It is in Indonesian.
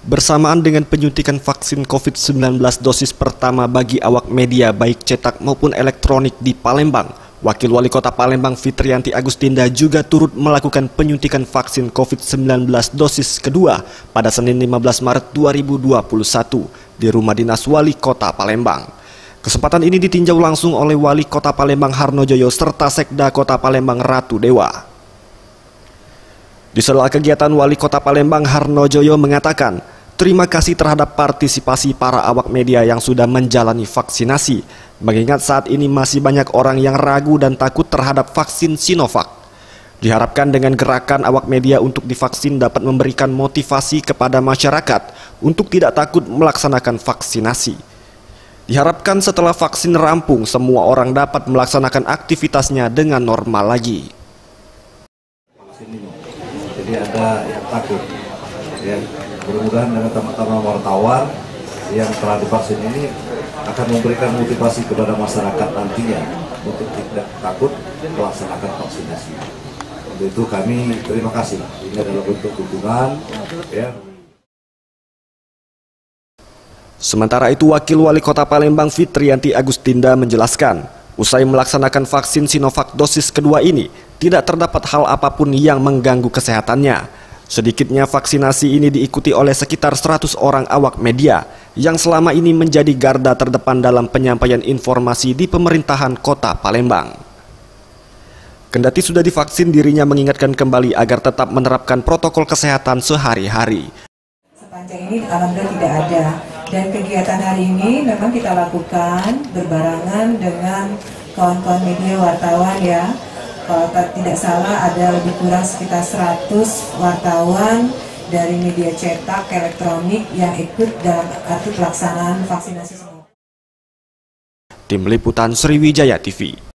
Bersamaan dengan penyuntikan vaksin COVID-19 dosis pertama bagi awak media baik cetak maupun elektronik di Palembang, Wakil Wali Kota Palembang Fitriyanti Agustinda juga turut melakukan penyuntikan vaksin COVID-19 dosis kedua pada Senin 15 Maret 2021 di Rumah Dinas Wali Kota Palembang. Kesempatan ini ditinjau langsung oleh Wali Kota Palembang Harnojoyo serta Sekda Kota Palembang Ratu Dewa. Di sela kegiatan Wali Kota Palembang Harnojoyo mengatakan, terima kasih terhadap partisipasi para awak media yang sudah menjalani vaksinasi, mengingat saat ini masih banyak orang yang ragu dan takut terhadap vaksin Sinovac. Diharapkan dengan gerakan awak media untuk divaksin dapat memberikan motivasi kepada masyarakat untuk tidak takut melaksanakan vaksinasi. Diharapkan setelah vaksin rampung, semua orang dapat melaksanakan aktivitasnya dengan normal lagi. Jadi ada yang takut, ya. Mudah-mudahan dengan teman-teman wartawan yang telah divaksin ini akan memberikan motivasi kepada masyarakat nantinya untuk tidak takut melaksanakan vaksinasi. Untuk itu kami terima kasih. Ini adalah bentuk dukungan, ya. Sementara itu, Wakil Wali Kota Palembang Fitriyanti Agustinda menjelaskan, usai melaksanakan vaksin Sinovac dosis kedua ini, tidak terdapat hal apapun yang mengganggu kesehatannya. Sedikitnya vaksinasi ini diikuti oleh sekitar 100 orang awak media yang selama ini menjadi garda terdepan dalam penyampaian informasi di pemerintahan Kota Palembang. Kendati sudah divaksin, dirinya mengingatkan kembali agar tetap menerapkan protokol kesehatan sehari-hari. Sepanjang ini alhamdulillah tidak ada. Dan kegiatan hari ini memang kita lakukan berbarengan dengan kawan-kawan media wartawan ya. Kalau tidak salah ada lebih kurang sekitar 100 wartawan dari media cetak, elektronik yang ikut dalam arti pelaksanaan vaksinasi semua. Tim Liputan Sriwijaya TV.